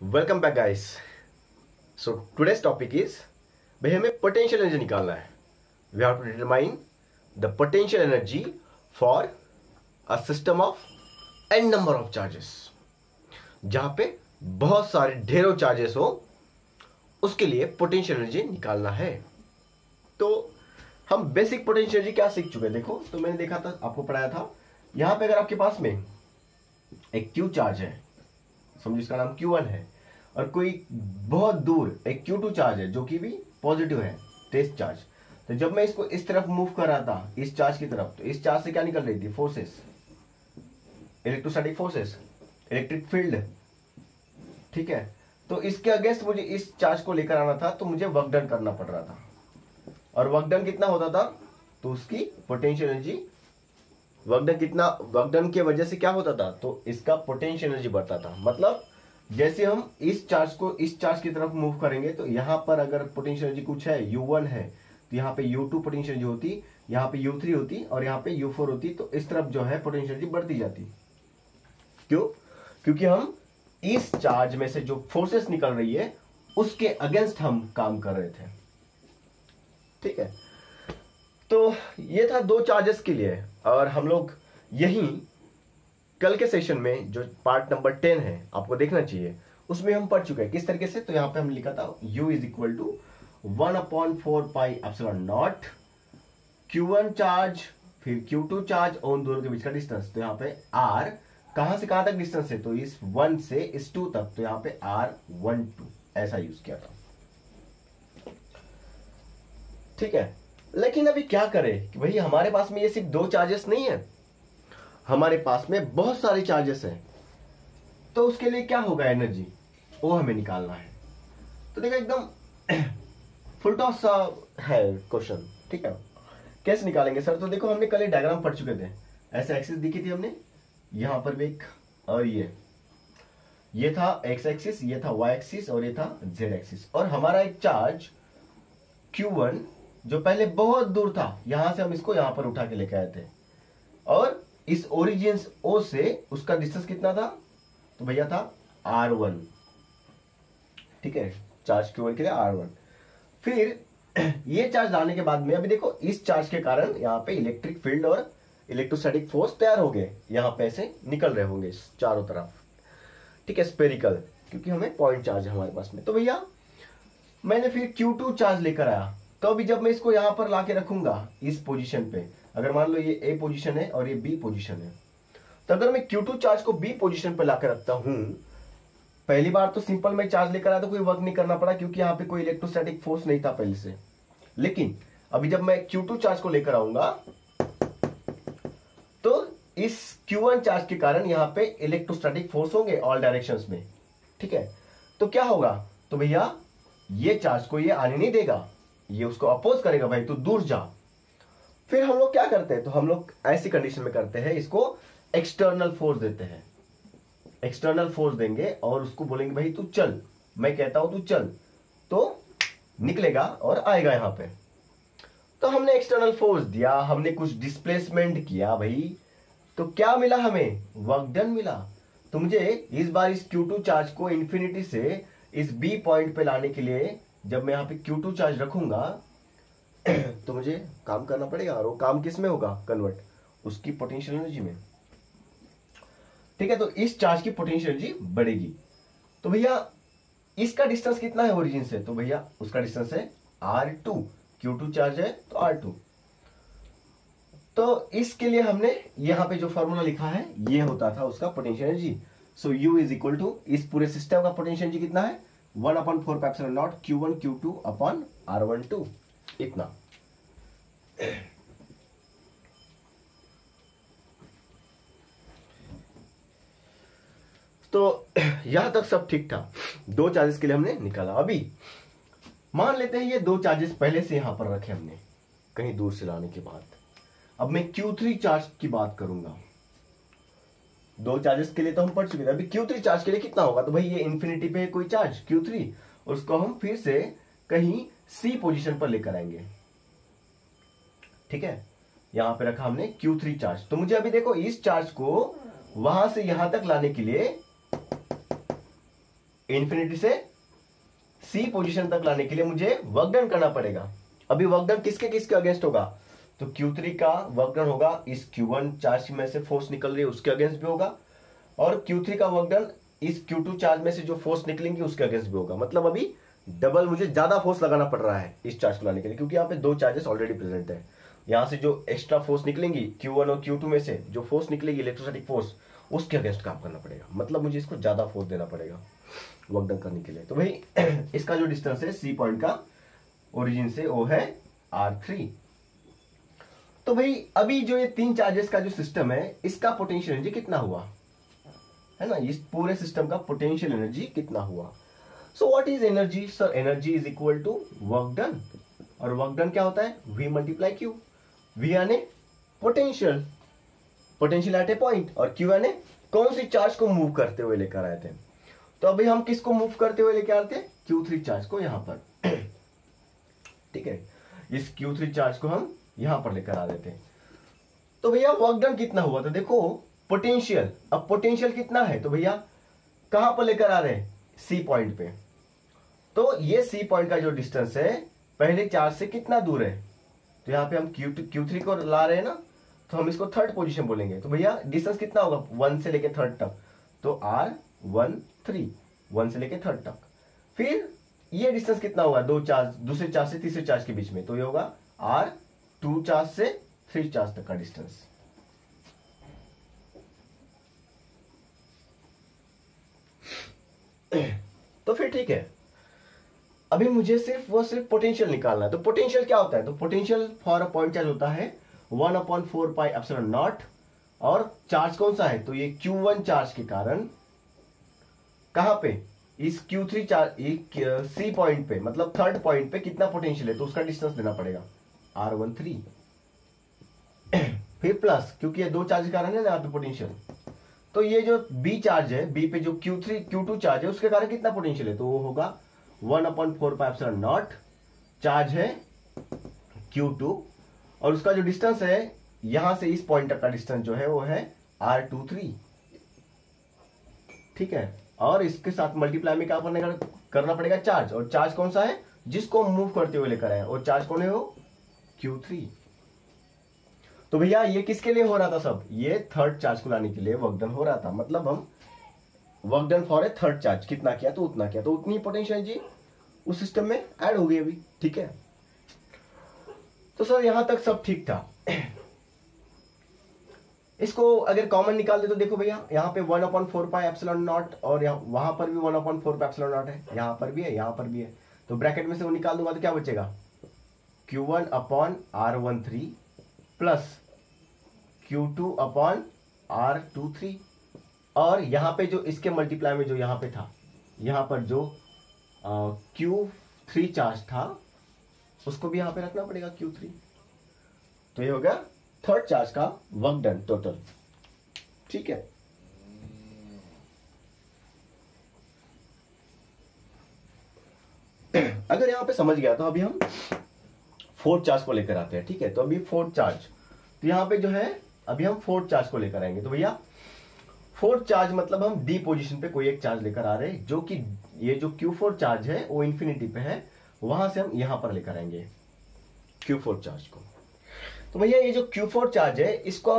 Welcome back guys. So today's topic is, भाई हमें potential energy निकालना है। We have to determine the potential energy for a system of n number of charges. जहां पे बहुत सारे ढेरों चार्जेस हो, उसके लिए पोटेंशियल एनर्जी निकालना है। तो हम बेसिक पोटेंशियल एनर्जी क्या सीख चुके हैं? देखो, तो मैंने देखा था, आपको पढ़ाया था। यहां पे अगर आपके पास में एक क्यू चार्ज है, समझो इसका नाम Q1 है, और कोई बहुत दूर एक Q2 चार्ज है जो कि भी पॉजिटिव है, टेस्ट चार्ज। तो जब मैं इसको इस तरफ मूव कर रहा था, इस चार्ज की तरफ, तो इस चार्ज से क्या निकल रही थी? Forces, electrostatic forces, electric field. ठीक है, तो इसके अगेंस्ट मुझे इस चार्ज को लेकर आना था, तो मुझे वर्क डन करना पड़ रहा था। और वर्क डन कितना होता था? तो उसकी पोटेंशियल एनर्जी, वर्क डन की वजह से क्या होता था? तो इसका पोटेंशियल एनर्जी बढ़ता था। मतलब जैसे हम इस चार्ज को इस चार्ज की तरफ मूव करेंगे, तो यहां पर अगर पोटेंशियल एनर्जी कुछ है, U1 है, तो यहाँ पे U2 पोटेंशियल एनर्जी होती, यहाँ पे U3 होती, और यहाँ पे U4 होती। तो इस तरफ जो है पोटेंशियल एनर्जी बढ़ती जाती। क्यों? क्योंकि हम इस चार्ज में से जो फोर्सेस निकल रही है, उसके अगेंस्ट हम काम कर रहे थे। ठीक है, तो ये था दो चार्जेस के लिए। और हम लोग यही कल के सेशन में जो पार्ट नंबर 10 है, आपको देखना चाहिए, उसमें हम पढ़ चुके हैं किस तरीके से। तो यहां पे हम लिखा था U is equal to 1/4πε0 Q1 charge, फिर Q2 चार्ज, और उन दोनों के बीच का डिस्टेंस। तो यहाँ पे R कहां से कहां तक डिस्टेंस है? तो इस 1 से इस 2 तक। तो यहाँ पे R12 ऐसा यूज किया था। ठीक है, लेकिन अभी क्या करें कि भाई हमारे पास में ये सिर्फ दो चार्जेस नहीं है, हमारे पास में बहुत सारे चार्जेस हैं। तो उसके लिए क्या होगा? एनर्जी, वो हमें निकालना है। तो देखो, एकदम फुल टॉस सा है क्वेश्चन। ठीक है, कैसे निकालेंगे सर? तो देखो, हमने कल एक डायग्राम पढ़ चुके थे। ऐसे एक्सिस दिखी थी हमने, यहां पर भी एक, और ये था एक्स एक्सिस, ये था वाई एक्सिस, और ये था जेड एक्सिस। और हमारा एक चार्ज Q1 जो पहले बहुत दूर था, यहां से हम इसको यहां पर उठा के लेके आए थे, और इस ओरिजिन O से उसका डिस्टेंस कितना था? तो भैया था R1। ठीक है, चार्ज Q1 के लिए R1। फिर ये चार्ज लाने के बाद में अभी देखो, इस चार्ज के कारण यहां पे इलेक्ट्रिक फील्ड और इलेक्ट्रोस्टैटिक फोर्स तैयार हो गए, यहां पे ऐसे निकल रहे होंगे चारों तरफ। ठीक है, स्पेरिकल, क्योंकि हमें पॉइंट चार्ज है हमारे पास में। तो भैया मैंने फिर Q2 चार्ज लेकर आया। तो अभी जब मैं इसको यहां पर लाके रखूंगा इस पोजीशन पे, अगर मान लो ये A पोजीशन है और ये B पोजीशन है, तो अगर मैं Q2 चार्ज को B पोजीशन पे लाकर रखता हूं, पहली बार तो सिंपल मैं चार्ज लेकर आया तो कोई वर्क नहीं करना पड़ा, क्योंकि यहां पे कोई इलेक्ट्रोस्टैटिक फोर्स नहीं था पहले से। लेकिन अभी जब मैं Q2 चार्ज को लेकर आऊंगा, तो इस Q1 चार्ज के कारण यहां पे इलेक्ट्रोस्टैटिक फोर्स होंगे ऑल डायरेक्शंस में। ठीक है, तो क्या होगा? तो भैया ये चार्ज को ये आने नहीं देगा, ये उसको अपोज करेगा, भाई तू दूर जा। फिर हम लोग क्या करते हैं? तो हम लोग ऐसी कंडीशन में करते हैं, इसको एक्सटर्नल फोर्स देते हैं। एक्सटर्नल फोर्स देंगे और उसको बोलेंगे भाई तू चल, मैं कहता हूं तू चल, तो निकलेगा और आएगा यहां पे। तो हमने एक्सटर्नल फोर्स दिया, हमने कुछ डिस्प्लेसमेंट किया भाई, तो क्या मिला हमें? वर्क डन मिला। तो मुझे इस बार इस Q2 चार्ज को इंफिनिटी से इस B पॉइंट पे लाने के लिए, जब मैं यहां पे Q2 चार्ज रखूंगा, तो मुझे काम करना पड़ेगा, और वो काम किस में होगा? कन्वर्ट उसकी पोटेंशियल एनर्जी में। ठीक है, तो इस चार्ज की पोटेंशियल एनर्जी बढ़ेगी। तो भैया इसका डिस्टेंस कितना है ओरिजिन से? तो भैया उसका डिस्टेंस है R2। Q2 चार्ज है तो R2। तो इसके लिए हमने यहां पे जो फॉर्मूला लिखा है, ये होता था उसका potential energy. So U is equal to, इस पूरे सिस्टम का पोटेंशियल एनर्जी कितना है? 1/4πε0 Q1 Q2 अपॉन R12, इतना। तो यहां तक सब ठीक था, दो चार्जेस के लिए हमने निकाला। अभी मान लेते हैं ये दो चार्जेस पहले से यहां पर रखे हमने, कहीं दूर से लाने के बाद। अब मैं Q3 चार्ज की बात करूंगा। दो चार्जेस के लिए तो हम पढ़ चुके थे, अभी Q3 चार्ज के लिए कितना होगा? तो भाई ये इंफिनिटी पे कोई चार्ज Q3, और उसको हम फिर से कहीं C पोजीशन पर लेकर आएंगे। ठीक है, यहां पे रखा हमने Q3 चार्ज। तो मुझे अभी देखो, इस चार्ज को वहां से यहां तक लाने के लिए इन्फिनिटी से सी पोजीशन तक लाने के लिए मुझे वर्क डन करना पड़ेगा। अभी वर्क डन किसके किसके अगेंस्ट होगा? तो Q3 का वर्क डन होगा इस Q1 चार्ज में से फोर्स निकल रही है उसके अगेंस्ट भी होगा, और Q3 का वर्क डन इस Q2 चार्ज में से जो फोर्स निकलेंगी उसके अगेंस्ट भी होगा। मतलब अभी डबल मुझे ज्यादा फोर्स लगाना पड़ रहा है इस चार्ज को लाने के लिए, क्योंकि यहाँ पे दो चार्जेस ऑलरेडी प्रेजेंट है। यहाँ से जो एक्स्ट्रा फोर्स निकलेंगी Q1 और Q2 में से जो फोर्स निकलेगी इलेक्ट्रोस्टैटिक फोर्स, उसके अगेंस्ट काम करना पड़ेगा। मतलब मुझे इसको ज्यादा फोर्स देना पड़ेगा वर्क डन करने के लिए। तो भाई इसका जो डिस्टेंस है सी पॉइंट का ओरिजिन से वो है R3। तो भाई अभी जो ये तीन चार्जेस का जो सिस्टम है इसका पोटेंशियल एनर्जी कितना हुआ है ना, इस पूरे सिस्टम का पोटेंशियल एनर्जी कितना हुआ। So what is energy? Sir energy is equal to work done, और वर्क डन क्या होता है? V multiply Q। V यानी potential, potential at a point, और Q यानी कौन सी चार्ज को मूव करते हुए लेकर आए थे। तो अभी हम किसको मूव करते हुए लेकर आते हैं? Q3 चार्ज को यहां पर ठीक है, इस Q3 चार्ज को हम यहां पर लेकर आ देते हैं। तो भैया वर्क डन कितना हुआ? तो देखो पोटेंशियल, अब पोटेंशियल कितना है तो भैया कहां पर लेकर आ रहे हैं? सी पॉइंट पे। तो ये सी पॉइंट का जो डिस्टेंस है पहले चार्ज से कितना दूर है? तो यहां पे हम Q3 को ला रहे हैं ना, तो हम इसको थर्ड पोजीशन बोलेंगे। तो भैया डिस्टेंस कितना होगा 1 से लेके थर्ड तक? तो R13, 1 से लेके थर्ड तक। फिर ये डिस्टेंस कितना होगा दो चार्ज, दूसरे चार्ज से तीसरे चार्ज के बीच में? तो ये होगा R2 चार्ज से 3 चार्ज तक का डिस्टेंस। तो फिर ठीक है, अभी मुझे सिर्फ पोटेंशियल निकालना है। तो पोटेंशियल क्या होता है? तो potential for a point charge होता है 1/4 पाई एप्सिलॉन नॉट, और चार्ज कौन सा है? तो ये Q1 चार्ज के कारण कहां पे? इस Q3 चार्ज सी पॉइंट पे, मतलब थर्ड पॉइंट पे कितना पोटेंशियल है तो उसका डिस्टेंस देना पड़ेगा R13। फिर प्लस, क्योंकि ये दो चार्ज के कारण है ना यहाँ पे पोटेंशियल, तो ये जो B चार्ज है, B पे जो Q2 चार्ज है उसके कारण कितना पोटेंशियल है? तो वो होगा 1/4 पाई एप्सिलॉन नॉट, चार्ज है Q2, और उसका जो डिस्टेंस है यहां से इस पॉइंट तक का डिस्टेंस जो है वो है R23। ठीक है, और इसके साथ मल्टीप्लाई में क्या करना पड़ेगा? चार्ज, और चार्ज कौन सा है जिसको मूव करते हुए लेकर आए, और चार्ज कौन है? वो Q3। तो भैया ये किसके लिए हो रहा था सब? ये थर्ड चार्ज को लाने के लिए वर्क डन हो रहा था। मतलब हम work done for a third charge कितना किया तो उतना किया, तो उतनी पोटेंशियल एनर्जी उस सिस्टम में ऐड हो गई अभी। ठीक है, तो सर यहां तक सब ठीक था। इसको अगर कॉमन निकाल दे तो देखो भैया यहाँ पे 1/4 पाई एप्सिलॉन नॉट, और वहां पर भी 1/4 पाई एप्सिलॉन नॉट है, यहां पर भी है, यहां पर भी है। तो ब्रैकेट में से वो निकाल दूंगा तो क्या बचेगा? Q1/R13 प्लस Q2/R23, और यहां पे जो इसके मल्टीप्लाई में जो यहां पे था, यहां पर जो Q3 चार्ज था उसको भी यहां पे रखना पड़ेगा Q3। तो ये हो गया थर्ड चार्ज का वर्क डन टोटल। ठीक है, अगर यहां पे समझ गया तो अभी हम फोर्थ चार्ज को लेकर आते हैं। ठीक है, तो अभी फोर्थ चार्ज, तो यहां पे जो है अभी हम फोर्थ चार्ज को लेकर आएंगे। तो भैया फोर्थ चार्ज मतलब हम डी पोजीशन पे कोई एक चार्ज लेकर आ रहे हैं, जो कि ये जो Q4 चार्ज है वो इंफिनिटी पे है, वहां से हम यहां पर लेकर आएंगे Q4 चार्ज को। तो भैया ये जो Q4 चार्ज है इसको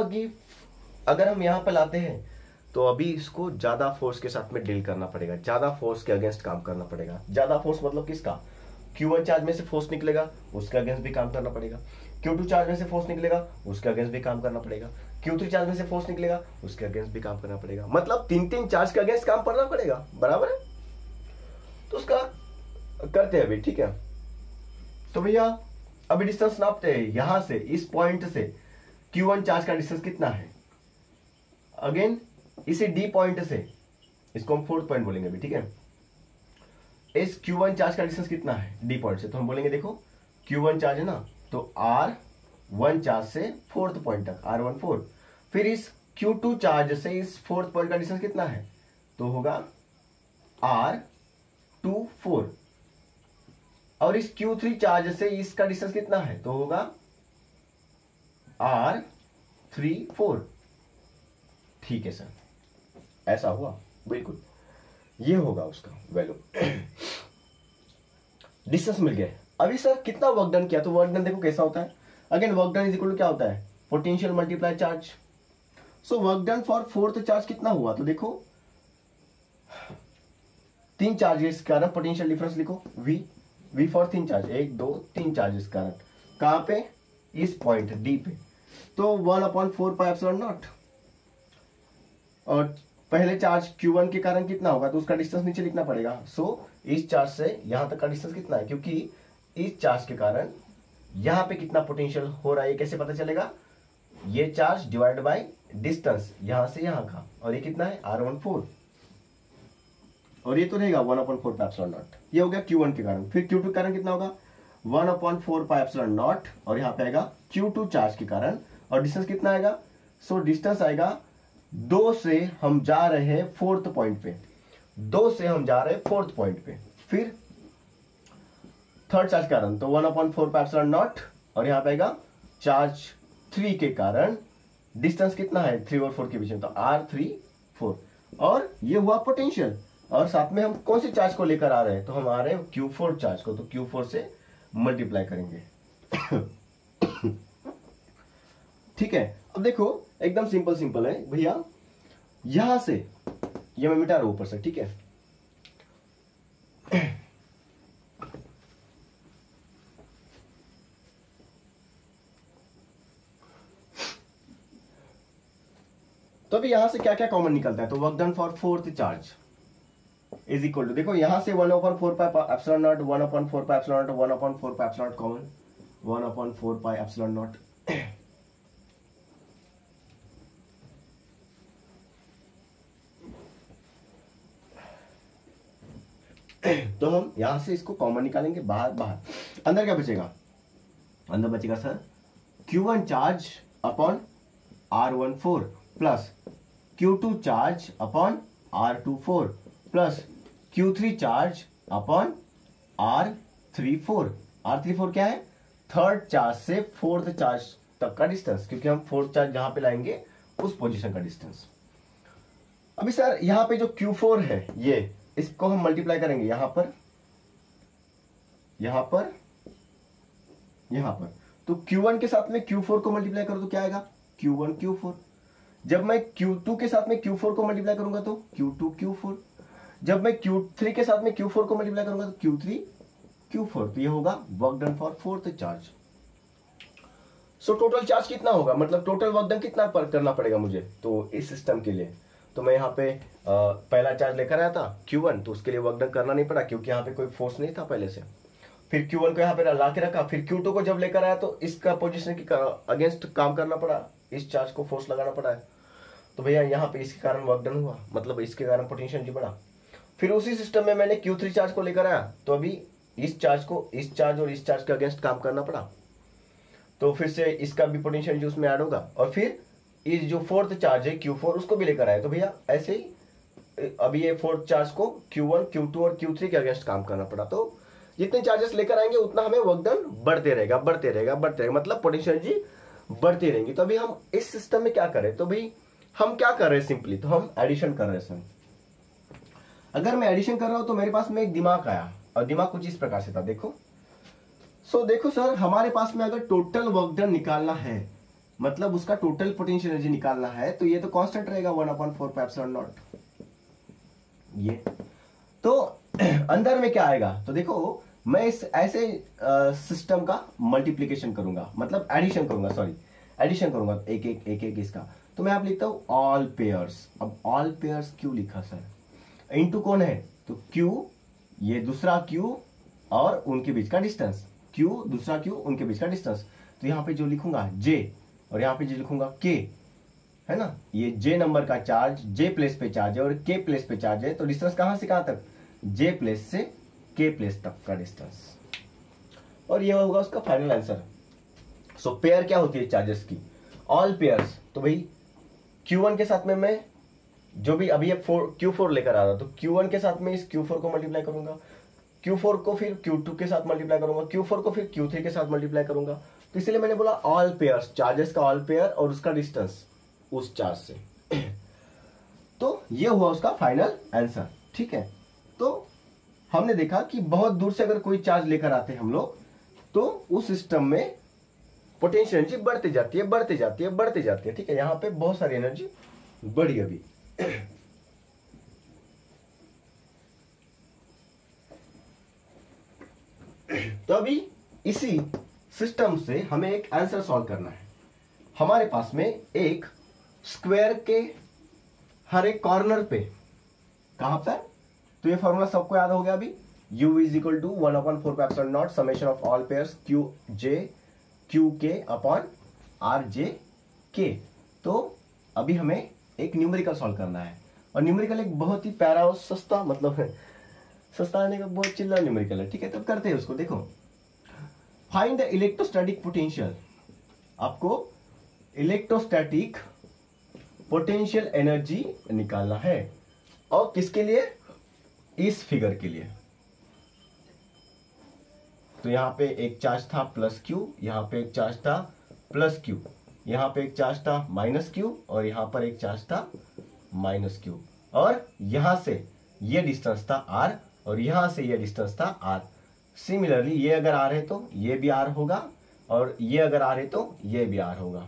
अगर हम यहां पर लाते हैं तो अभी इसको ज्यादा फोर्स के साथ में डील करना पड़ेगा, ज्यादा फोर्स के अगेंस्ट काम करना पड़ेगा। ज्यादा फोर्स मतलब किसका? Q1 चार्ज में से फोर्स निकलेगा उसके अगेंस्ट भी काम करना पड़ेगा, Q2 चार्ज में से फोर्स निकलेगा उसके अगेंस्ट भी काम करना पड़ेगा, Q3 चार्ज में से फोर्स निकलेगा उसके अगेंस्ट भी काम करना पड़ेगा। मतलब 3 चार्ज के अगेंस्ट काम करना पड़ेगा, बराबर है। तो उसका करते हैं अभी। ठीक है, तो भैया अभी डिस्टेंस नापते हैं, यहां से इस पॉइंट से Q1 चार्ज का डिस्टेंस कितना है। अगेन इसी डी पॉइंट से, इसको हम फोर्थ पॉइंट बोलेंगे अभी। ठीक है, इस Q1 चार्ज का डिस्टेंस कितना है डी पॉइंट से, तो हम बोलेंगे देखो Q1 चार्ज है ना, तो R1 चार्ज से फोर्थ पॉइंट तक R14। फिर इस Q2 चार्ज से इस फोर्थ पॉइंट का डिस्टेंस कितना है, तो होगा R24। और इस Q3 चार्ज से इसका डिस्टेंस कितना है, तो होगा R34। ठीक है सर, ऐसा हुआ बिल्कुल। ये होगा उसका वैल्यू। डिस्टेंस मिल गया। अभी सर कितना वर्क डन किया, तो वर्क डन देखो कैसा होता है। Again work done is equal to क्या होता है, potential multiply charge. So work done for fourth charge कितना हुआ, तो देखो 3 चार्जेस के कारण पोटेंशियल डिफरेंस लिखो, वी फॉर 3 चार्ज, 1 2 3 चार्जेस के कारण, कहां पे, इस पॉइंट डी पे। तो 1/4 पाई एप्सिलॉन नॉट। और पहले चार्ज Q1 के कारण कितना होगा, तो उसका डिस्टेंस नीचे लिखना पड़ेगा। सो इस चार्ज से यहां तक का डिस्टेंस कितना है, क्योंकि इस चार्ज के कारण यहां पे कितना पोटेंशियल हो रहा है, ये कैसे पता चलेगा, ये चार्ज डिवाइड बाय डिस्टेंस यहां से यहां का, और ये कितना है R14, और ये तो रहेगा 1/4 पाई एप्सिलॉन नॉट। ये हो गया Q1 के कारण। फिर Q2 के कारण कितना होगा, 1/4 पाई एप्सिलॉन नॉट, और यहाँ पे आएगा Q2 चार्ज के कारण, और डिस्टेंस कितना आएगा, सो डिस्टेंस आएगा 2 से हम जा रहे हैं फोर्थ पॉइंट पे, 2 से हम जा रहे हैं फोर्थ पॉइंट पे। फिर थर्ड चार्ज के कारण तो 1/4 पाई एप्सिलॉन नॉट, और यहाँ पे आएगा चार्ज 3 के कारण डिस्टेंस कितना है 3 और 4 के बीच में, तो R34, और ये हुआ पोटेंशियल। और साथ में हम कौन सी चार्ज को लेकर आ रहे हैं, तो हम आ रहे हैं Q4 चार्ज को, तो Q4 से मल्टीप्लाई करेंगे। ठीक है, अब देखो एकदम सिंपल है भैया, यहां से ये मैं मिटा रहा हूं ऊपर से, ठीक है। तो अभी यहां से क्या क्या कॉमन निकलता है, तो work done for fourth charge is equal to, देखो यहां से 1/4 pi epsilon naught, 1/4 pi epsilon naught, 1/4 pi epsilon naught common, 1/4 pi epsilon naught. तो हम यहां से इसको कॉमन निकालेंगे, बाहर अंदर क्या बचेगा, अंदर बचेगा sir Q1 charge upon R14 plus Q2 charge upon R24 plus Q3 charge upon R34। R34 क्या है, थर्ड चार्ज से फोर्थ चार्ज तक का डिस्टेंस, क्योंकि हम फोर्थ चार्ज जहां पे लाएंगे उस पोजीशन का डिस्टेंस। अभी सर यहां पे जो Q4 है, ये इसको हम मल्टीप्लाई करेंगे यहां पर, यहां पर, यहां पर, तो Q1 के साथ में Q4 को मल्टीप्लाई करो तो क्या आएगा, Q1 Q4। जब मैं Q2 के साथ में Q4 को मल्टीप्लाई करूंगा तो Q2 Q4। जब मैं Q3 के साथ में Q4 को मल्टीप्लाई करूंगा तो Q3 Q4। तो ये होगा work done for fourth charge. So total charge कितना होगा, मतलब टोटल वर्क डन कितना करना पड़ेगा मुझे, तो इस सिस्टम के लिए तो मैं यहाँ पे पहला चार्ज लेकर आया था Q1, तो उसके लिए वर्क डन करना नहीं पड़ा, क्योंकि यहाँ पे कोई फोर्स नहीं था पहले से। फिर Q1 को यहाँ पे ला के रखा, फिर Q2 को जब लेकर आया तो इसका पोजीशन के अगेंस्ट काम करना पड़ा, इस चार्ज को फोर्स लगाना पड़ा है, तो भैया यहाँ पे इसके कारण वर्क डन हुआ, मतलब इसके कारण पोटेंशियल जी बढ़ा। फिर उसी सिस्टम में मैंने Q3 चार्ज को लेकर आया, तो अभी इस चार्ज को इस चार्ज और इस चार्ज के अगेंस्ट काम करना पड़ा, तो फिर से इसका भी पोटेंशियल जी उसमें ऐड होगा। और फिर इस जो फोर्थ चार्ज है Q4 उसको भी लेकर आया, तो भैया ऐसे ही अभी ये फोर्थ चार्ज को Q1 Q2 और Q3 के अगेंस्ट काम करना पड़ा। तो जितने चार्जेस लेकर आएंगे उतना हमें वर्क डन बढ़ते रहेगा, मतलब पोटेंशियल जी बढ़ती रहेंगी। तो अभी हम इस सिस्टम में क्या करें, तो भाई हम क्या कर रहे हैं, सिंपली तो हम एडिशन कर रहे हैं सर। अगर मैं एडिशन कर रहा हूं तो मेरे पास में एक दिमाग आया, और दिमाग कुछ इस प्रकार से था, देखो। देखो सर, हमारे पास में अगर टोटल वर्क डन निकालना है, मतलब उसका टोटल पोटेंशियल एनर्जी निकालना है, तो ये तो कांस्टेंट रहेगा 1/4 पाई एप्सिलॉन नॉट। ये तो अंदर में क्या आएगा, तो देखो मैं इस ऐसे सिस्टम का मल्टीप्लीकेशन करूंगा, मतलब एडिशन करूंगा एक इसका। तो मैं आप लिखता हूं ऑल पेयर्स। अब ऑल पेयर्स क्यों लिखा सर, इनटू कौन है, तो Q, ये दूसरा Q और उनके बीच का डिस्टेंस, Q दूसरा Q उनके बीच का डिस्टेंस। तो यहां पे जो लिखूंगा J, और यहां पे जो लिखूंगा K, है ना, ये J नंबर का चार्ज J प्लेस पे चार्ज है और K प्लेस पे चार्ज है, तो डिस्टेंस कहां से कहां तक, J प्लेस से K प्लेस तक का डिस्टेंस, और ये होगा उसका फाइनल आंसर। सो पेयर क्या होती है चार्जेस की, ऑल पेयर्स। तो भाई Q1 के साथ में मैं जो भी अभी ये Q4 लेकर आ रहा, तो Q1 के साथ में इस Q4 को मल्टीप्लाई करूंगा, Q4 को फिर Q2 के साथ मल्टीप्लाई करूंगा, Q4 को फिर Q3 के साथ मल्टीप्लाई करूंगा। तो इसलिए मैंने बोला ऑल पेयर्स, चार्जेस का ऑल पेयर और उसका डिस्टेंस उस चार्ज से। तो ये हुआ उसका फाइनल आंसर। ठीक है। तो हमने देखा कि बहुत दूर से अगर कोई चार्ज लेकर आते हैं हम लोग, तो उस सिस्टम में पोटेंशियल एनर्जी बढ़ती जाती है, बढ़ती जाती है, बढ़ती जाती है, ठीक है। यहां पे बहुत सारी एनर्जी बढ़ी अभी। तो अभी इसी सिस्टम से हमें एक आंसर सॉल्व करना है। हमारे पास में एक स्क्वायर के हर एक कॉर्नर पे, कहां पर, तो ये फॉर्मूला सबको याद हो गया अभी, u is equal to 1/4 summation of all pairs q j q k upon r j k. तो अभी हमें एक न्यूमेरिकल सॉल्व करना है, और न्यूमेरिकल एक बहुत ही प्यारा और सस्ता, मतलब सस्ता आने का बहुत चिल्ला न्यूमेरिकल है, ठीक है। तब करते हैं उसको। देखो, फाइंड द इलेक्ट्रोस्टैटिक पोटेंशियल, आपको इलेक्ट्रोस्टैटिक पोटेंशियल एनर्जी निकालना है, और किसके लिए, इस फिगर के लिए। तो यहां पे एक चार्ज था प्लस क्यू, यहां पे एक चार्ज था प्लस क्यू, यहां पे एक चार्ज था माइनस क्यू, और यहां पर एक चार्ज था माइनस क्यू, और यहां से ये डिस्टेंस था आर, और यहां से ये डिस्टेंस था आर। सिमिलरली ये अगर आर है तो ये भी आर होगा, और ये अगर आर है तो ये भी आर होगा।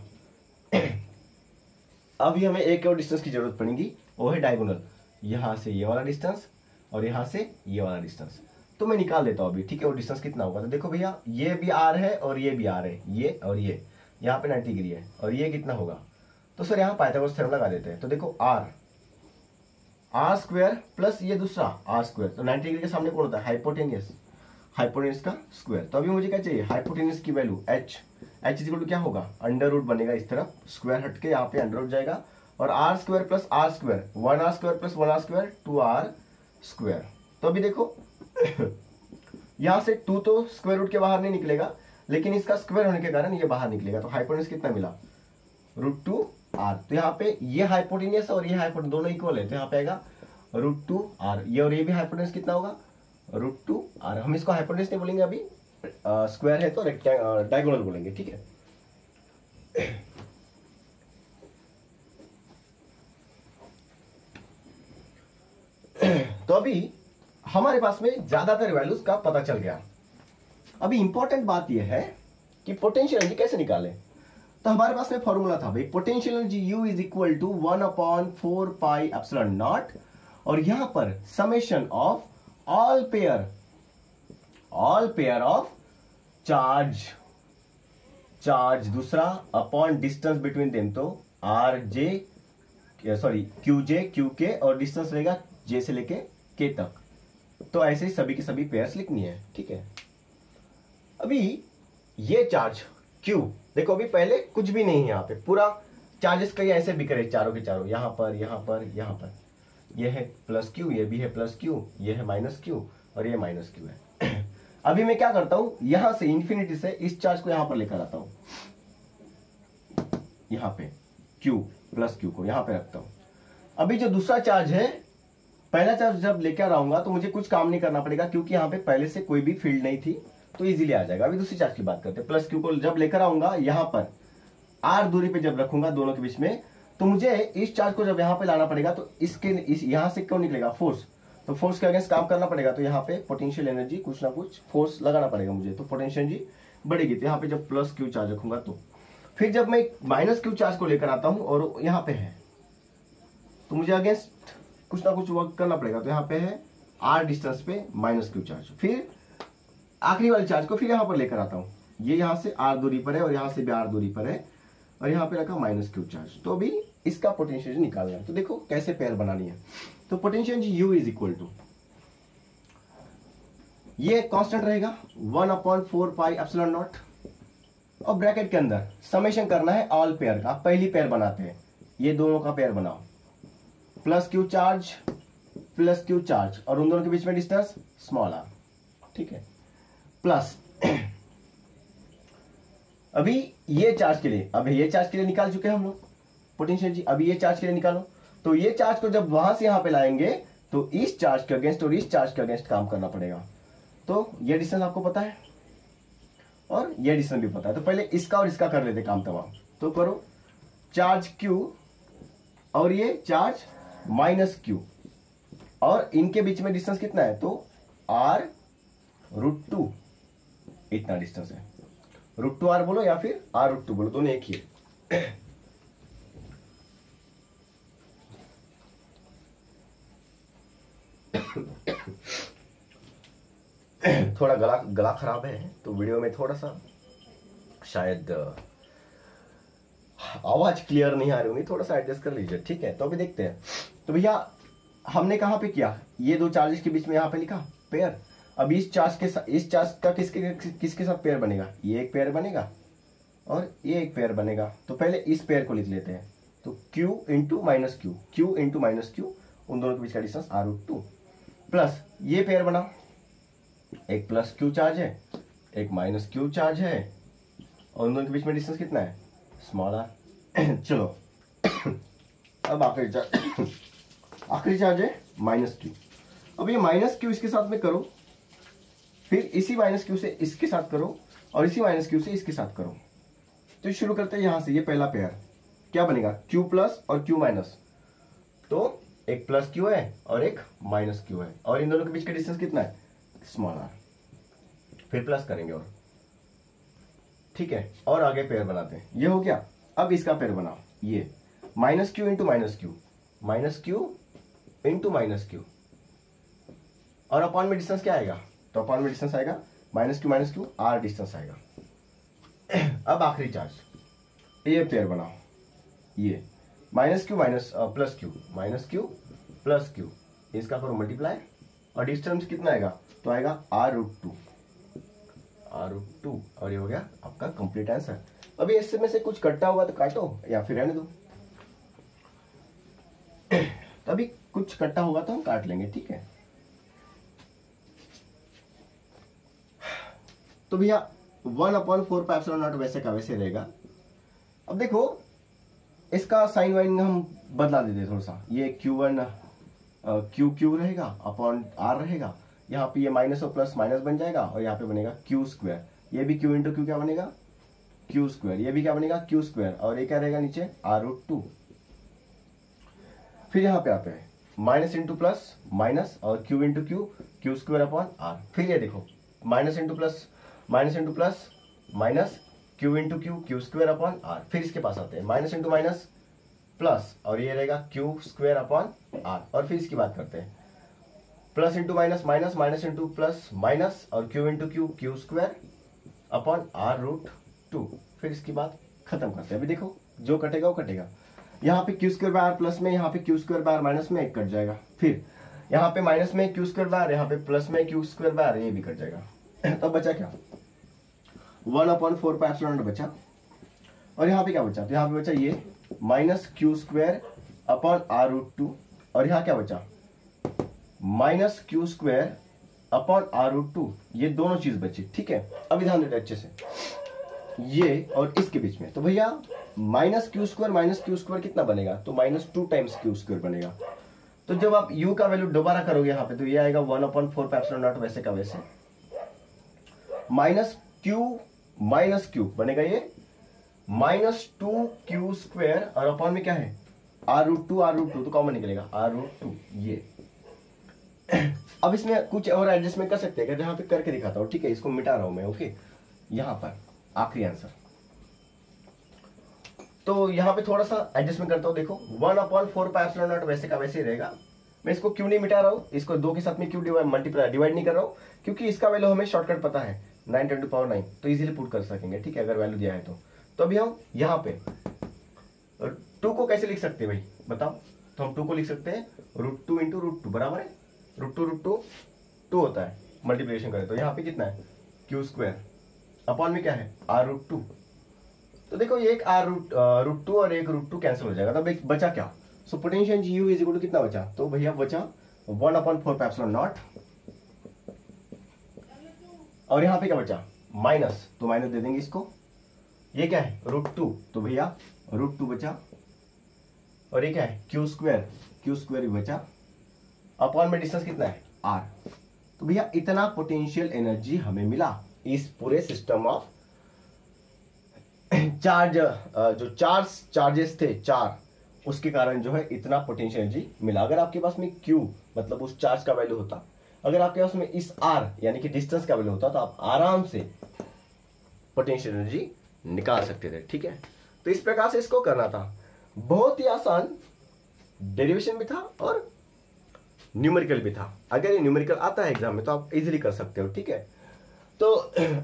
अभी हमें एक और डिस्टेंस की जरूरत पड़ेगी, वो है डायगोनल, यहां से ये वाला डिस्टेंस और यहां से ये वाला डिस्टेंस। तो मैं निकाल लेता हूं अभी, ठीक है। वो डिस्टेंस कितना होगा, तो देखो भैया, ये भी आर है और ये भी आर है, ये और ये, यहाँ पे 90 डिग्री है, और ये कितना होगा, तो सर यहाँ पाइथागोरस थ्योरम लगा देते हैं। तो देखो आर स्क्वायर प्लस ये दूसरा आर स्क्वायर, तो 90 डिग्री के सामने कौन होता है, हाइपोटेनियस, हाइपोटेनियस का स्क्वायर। तो अभी मुझे क्या चाहिए, हाइपोटेनियस की value h is equal to क्या होगा, अंडर रूट बनेगा इस तरफ, स्क्वायर हट के यहाँ पे अंडर रूट जाएगा, और r square plus r square, 1r square plus 1r square 2r square. तो अभी देखो यहां से 2 तो स्क्वायर रूट के बाहर नहीं निकलेगा, लेकिन इसका स्क्वायर होने के कारण ये बाहर निकलेगा, तो हाइपोटेनस कितना मिला, √2r। तो यहाँ पे ये हाइपोटेनियस और ये हाइपोटेनस दोनों इक्वल है, तो यहाँ पे आएगा √2r, ये और ये भी हाइपोटेनस कितना होगा, √2r। हम इसको हाइपोटेनस नहीं बोलेंगे अभी, स्क्वायर है तो डायगोनल बोलेंगे, ठीक है। तो अभी हमारे पास में ज्यादातर वैल्यूज का पता चल गया। अभी इंपॉर्टेंट बात यह है कि पोटेंशियल एनर्जी कैसे निकालें। तो हमारे पास में फॉर्मूला था भाई, potential energy U is equal to 1/4πε0, और यहां पर summation of all pair of charge दूसरा अपॉन डिस्टेंस बिटवीन देम, तो QJ QK, और डिस्टेंस रहेगा J से लेके K तक। तो ऐसे ही सभी की सभी पेयर्स लिखनी है, ठीक है। अभी ये चार्ज Q, देखो अभी पहले कुछ भी नहीं है, यहाँ पे पूरा चार्जेस कहीं ऐसे बिखरे हैं, चारों के चारों, यहाँ पर यहाँ पर यहाँ पर, ये है प्लस Q, ये भी है प्लस Q, ये है माइनस Q, और ये माइनस Q है। अभी मैं क्या करता हूं, यहां से इंफिनिटी से इस चार्ज को यहां पर लेकर आता हूं, यहां पे Q प्लस Q को यहां पे रखता हूं। अभी जो दूसरा चार्ज है, पहला चार्ज जब लेकर आऊंगा तो मुझे कुछ काम नहीं करना पड़ेगा, क्योंकि यहां पे पहले से कोई भी फील्ड नहीं थी, तो इजीली आ जाएगा। अभी दूसरी चार्ज की बात करते हैं, प्लस Q को जब लेकर आऊंगा यहां पर R दूरी पे जब रखूंगा दोनों के बीच में, तो मुझे इस चार्ज को जब यहां पे लाना पड़ेगा, तो यहां से क्यों निकलेगा, फोर्स, तो फोर्स के अगेंस्ट काम करना पड़ेगा, तो यहाँ पे पोटेंशियल एनर्जी कुछ ना कुछ फोर्स लगाना पड़ेगा मुझे, तो पोटेंशियल एनर्जी बढ़ेगी। तो यहाँ पे जब प्लस Q चार्ज रखूंगा, तो फिर जब मैं माइनस Q चार्ज को लेकर आता हूं और यहाँ पे है, तो मुझे अगेंस्ट कुछ ना कुछ वर्क करना पड़ेगा, तो यहाँ पे है R डिस्टेंस पे माइनस Q चार्ज। फिर आखिरी वाले चार्ज को फिर यहाँ पर लेकर आता हूँ, ये यहाँ से R दूरी पर है और यहाँ से भी R दूरी पर है, और यहाँ पे रखा माइनस Q चार्ज। तो अभी इसका पोटेंशियल निकालना है, तो देखो कैसे पेयर बनानी है। तो potential U is equal to, ये कांस्टेंट रहेगा 1/4πε0, और ब्रैकेट के अंदर समेशन करना है ऑल पेयर का। पहली पेयर बनाते हैं, ये दोनों का पेयर बनाओ, प्लस Q चार्ज, और उन दोनों के बीच में डिस्टेंस स्मॉल r, ठीक है, प्लस अभी ये चार्ज के लिए निकाल चुके हैं हम लोग पोटेंशियल जी। अभी ये चार्ज के लिए निकालो, तो ये चार्ज को जब वहां से यहां पे लाएंगे, तो इस चार्ज के अगेंस्ट और इस चार्ज के अगेंस्ट काम करना पड़ेगा। तो ये डिस्टेंस आपको पता है और ये डिस्टेंस भी पता है, तो पहले इसका और इसका कर लेते काम तमाम। तो करो, चार्ज Q और ये चार्ज माइनस Q, और इनके बीच में डिस्टेंस कितना है, तो r√2 इतना डिस्टेंस है। √2r बोलो या फिर r√2 बोलो, दोनों एक ही है। थोड़ा गला खराब है तो वीडियो में थोड़ा सा शायद आवाज क्लियर नहीं आ रही होगी, थोड़ा सा एडजस्ट कर लीजिए, ठीक है। तो अभी देखते हैं। तो भैया हमने कहां पे किया, ये दो चार्जेस के बीच में यहां पे लिखा पेयर। अब इस चार्ज का किसके साथ पेयर बनेगा, ये एक पेयर बनेगा और ये एक पेयर बनेगा। तो पहले इस पेयर को लिख लेते हैं, तो Q इंटू माइनस क्यू, उन दोनों के बीच का डिस्टेंस r√2 प्लस ये पेयर बना, एक प्लस Q चार्ज है, एक माइनस Q चार्ज है, और उन दोनों के बीच में डिस्टेंस कितना है, स्मॉल r। चलो अब आखिरी चार्ज है माइनस Q। अब ये माइनस Q इसके साथ में करो, फिर इसी माइनस Q से इसके साथ करो, और इसी माइनस Q से इसके साथ करो। तो शुरू करते हैं यहां से, ये पहला पेयर क्या बनेगा, Q प्लस और Q माइनस। तो एक प्लस Q है और एक माइनस Q है, और इन दोनों के बीच का डिस्टेंस कितना है, स्मॉल r। फिर प्लस करेंगे और ठीक है, और आगे पेयर बनाते हैं। ये हो गया। अब इसका पेयर बनाओ, ये minus Q into minus Q, minus Q into minus Q, और अपॉन में डिस्टेंस क्या आएगा, तो अपॉन में डिस्टेंस आएगा माइनस Q r डिस्टेंस आएगा। अब आखिरी चार्ज, ये पेयर बनाओ, ये minus Q plus Q, minus Q plus Q, इसका करो मल्टीप्लाई, और डिस्टेंस कितना आएगा, तो आएगा r√2, और ये हो गया आपका कंप्लीट आंसर। अभी इससे में से कुछ कट्टा हुआ तो काटो या फिर रहने दो। तभी कुछ कट्टा होगा तो हम काट लेंगे, ठीक है। तो भैया 1/4πε0 वैसे का वैसे रहेगा। अब देखो इसका साइन वाइन हम बदला देते थोड़ा सा, ये Q1 Q रहेगा अपॉन r रहेगा, यहाँ पे ये माइनस और प्लस माइनस बन जाएगा, और यहाँ पे बनेगा Q²। ये भी Q इंटू Q क्या बनेगा, Q²। ये भी क्या बनेगा, Q², और ये क्या रहेगा नीचे r√2। फिर यहाँ पे आते हैं माइनस इंटू प्लस माइनस, और Q into Q² upon r। फिर ये देखो minus into plus minus, Q into Q² upon r। फिर इसके पास आते हैं माइनस इंटू माइनस प्लस, और ये रहेगा Q² अपॉन r। और फिर इसकी बात करते हैं plus into minus minus into plus minus, और Q into Q² upon r√2। फिर इसकी बात खत्म करते हैं। अभी देखो जो कटेगा वो कटेगा, यहाँ पे Q²r प्लस में, यहाँ पे Q²r माइनस में एक कट जाएगा, फिर यहाँ पे माइनस में Q²r, यहाँ पे प्लस में Q²r, ये भी कट जाएगा। तब बचा क्या, 1/4πε0 बचा, और यहाँ पे क्या बचा, तो यहाँ पे बचा ये माइनस Q² अपॉन r√2, और यहाँ क्या बचा माइनस Q² अपॉन r√2। ये दोनों चीज बची, ठीक है। अब ध्यान देते अच्छे से, ये और इसके बीच में, तो भैया माइनस Q² कितना बनेगा, तो -2 टाइम्स Q² बनेगा। तो जब आप u का वैल्यू दोबारा करोगे यहाँ पे, तो ये आएगा 1/4πε0 वैसे का वैसे, माइनस Q बनेगा ये -2Q², और अपॉन में क्या है r√2 तो कॉमन निकलेगा r√2 ये। अब इसमें कुछ और एडजस्टमेंट कर सकते हैं, यहाँ पे करके दिखाता हूँ, ठीक है। इसको मिटा रहा हूं मैं, ओके। यहाँ पर आखिरी आंसर, तो यहाँ पे थोड़ा सा एडजस्टमेंट करता हूँ। देखो 1/4πε0 वैसे का वैसे ही रहेगा। मैं इसको क्यों नहीं मिटा रहा हूँ, इसको 2 के साथ में क्यों डिवाइड नहीं कर रहा हूँ, क्योंकि इसका वैल्यू हमें शॉर्टकट पता है 9×9, तो इजीली पुट कर सकेंगे, ठीक है, अगर वैल्यू दिया है तो अभी हम यहाँ पे 2 को कैसे लिख सकते हैं भाई बताओ। तो हम 2 को लिख सकते हैं √2 इंटू √2 बराबर है √2 2 होता है, मल्टीप्लिकेशन करें तो यहाँ पे कितना है Q² अपॉन में क्या है r√2। तो देखो ये एक √2 और एक √2 कैंसिल हो जाएगा, तब एक बचा क्या, so potential U is equal to कितना बचा, तो भैया बचा 1/4πε0, और यहाँ पे क्या बचा माइनस, तो माइनस दे देंगे इसको। ये क्या है √2, तो भैया √2 बचा, और ये क्या है Q² भी बचा, अपॉन में डिस्टेंस कितना है r। तो भैया इतना पोटेंशियल एनर्जी हमें मिला इस पूरे सिस्टम ऑफ चार्ज, जो चार्जेस थे 4, उसके कारण जो है इतना पोटेंशियल एनर्जी मिला। अगर आपके पास में Q मतलब उस चार्ज का वैल्यू होता, अगर आपके पास में इस R यानी कि डिस्टेंस का वैल्यू होता, तो आप आराम से पोटेंशियल एनर्जी निकाल सकते थे। ठीक है, तो इस प्रकार से इसको करना था। बहुत ही आसान डेरिवेशन भी था और न्यूमेरिकल भी था। अगर ये न्यूमेरिकल आता है एग्जाम में तो आप इजीली कर सकते हो। ठीक है, तो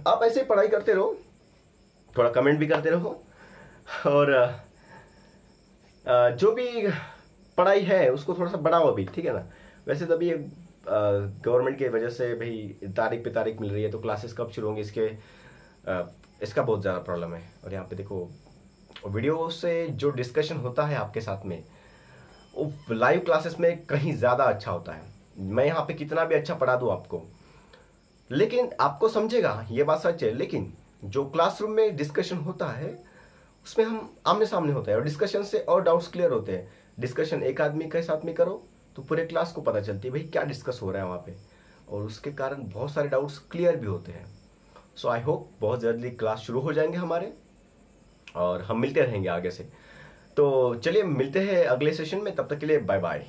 आप ऐसे पढ़ाई करते रहो, थोड़ा कमेंट भी करते रहो, और जो भी पढ़ाई है उसको थोड़ा सा बढ़ाओ अभी। ठीक है ना, वैसे तो अभी गवर्नमेंट की वजह से भाई तारीख पे तारीख मिल रही है, तो क्लासेस कब शुरू होंगी इसका बहुत ज़्यादा प्रॉब्लम है। और यहाँ पे देखो वीडियो से जो डिस्कशन होता है आपके साथ में, वो लाइव क्लासेस में कहीं ज़्यादा अच्छा होता है। मैं यहाँ पे कितना भी अच्छा पढ़ा दूँ आपको, लेकिन आपको समझेगा, ये बात सच है। लेकिन जो क्लासरूम में डिस्कशन होता है उसमें हम आमने सामने होता है, और डिस्कशन से और डाउट्स क्लियर होते हैं। डिस्कशन एक आदमी के साथ में करो तो पूरे क्लास को पता चलती है भाई क्या डिस्कस हो रहा है वहाँ पे, और उसके कारण बहुत सारे डाउट्स क्लियर भी होते हैं। सो आई होप बहुत जल्दी क्लास शुरू हो जाएंगे हमारे, और हम मिलते रहेंगे आगे से। तो चलिए मिलते हैं अगले सेशन में, तब तक के लिए बाय बाय।